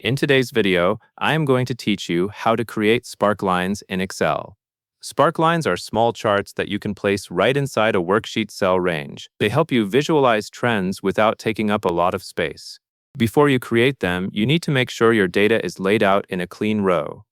In today's video, I am going to teach you how to create sparklines in Excel. Sparklines are small charts that you can place right inside a worksheet cell range. They help you visualize trends without taking up a lot of space. Before you create them, you need to make sure your data is laid out in a clean row.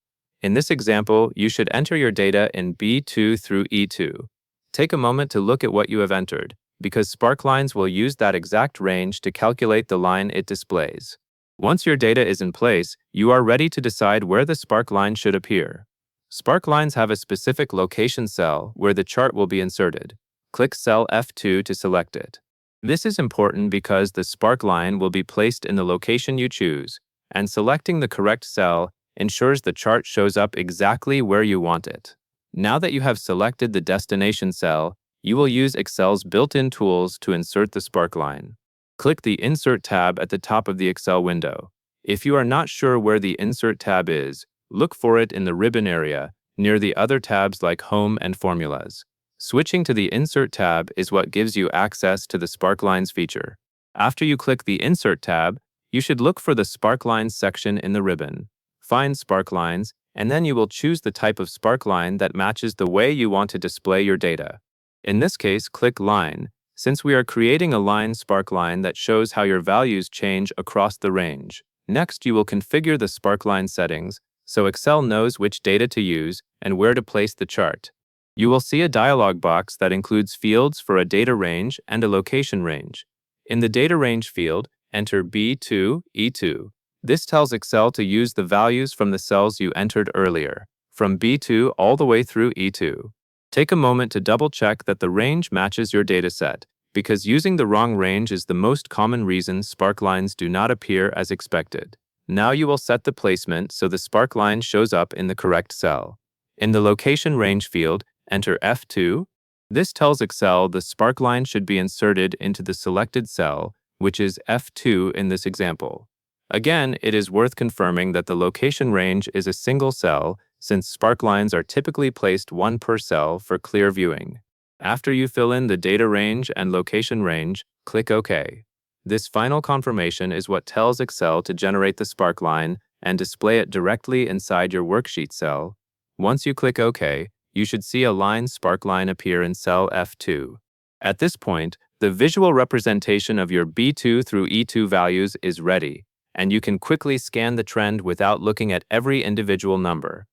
In this example, you should enter your data in B2 through E2. Take a moment to look at what you have entered, because Sparklines will use that exact range to calculate the line it displays. Once your data is in place, you are ready to decide where the sparkline should appear. Sparklines have a specific location cell where the chart will be inserted. Click cell F2 to select it. This is important because the sparkline will be placed in the location you choose, and selecting the correct cell ensures the chart shows up exactly where you want it. Now that you have selected the destination cell, you will use Excel's built-in tools to insert the sparkline. Click the Insert tab at the top of the Excel window. If you are not sure where the Insert tab is, look for it in the ribbon area, near the other tabs like Home and Formulas. Switching to the Insert tab is what gives you access to the Sparklines feature. After you click the Insert tab, you should look for the Sparklines section in the ribbon. Find Sparklines, and then you will choose the type of sparkline that matches the way you want to display your data. In this case, click Line, since we are creating a line sparkline that shows how your values change across the range. Next, you will configure the sparkline settings so Excel knows which data to use and where to place the chart. You will see a dialog box that includes fields for a data range and a location range. In the data range field, enter B2, E2. This tells Excel to use the values from the cells you entered earlier, from B2 all the way through E2. Take a moment to double-check that the range matches your dataset, because using the wrong range is the most common reason sparklines do not appear as expected. Now you will set the placement so the sparkline shows up in the correct cell. In the location range field, enter F2. This tells Excel the sparkline should be inserted into the selected cell, which is F2 in this example. Again, it is worth confirming that the location range is a single cell, since sparklines are typically placed one per cell for clear viewing. After you fill in the data range and location range, click OK. This final confirmation is what tells Excel to generate the sparkline and display it directly inside your worksheet cell. Once you click OK, you should see a line sparkline appear in cell F2. At this point, the visual representation of your B2 through E2 values is ready, and you can quickly scan the trend without looking at every individual number.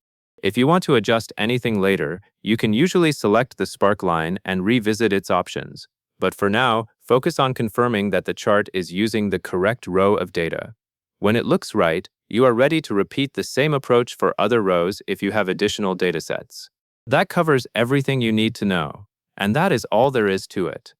If you want to adjust anything later, you can usually select the sparkline and revisit its options. But for now, focus on confirming that the chart is using the correct row of data. When it looks right, you are ready to repeat the same approach for other rows if you have additional datasets. That covers everything you need to know, and that is all there is to it.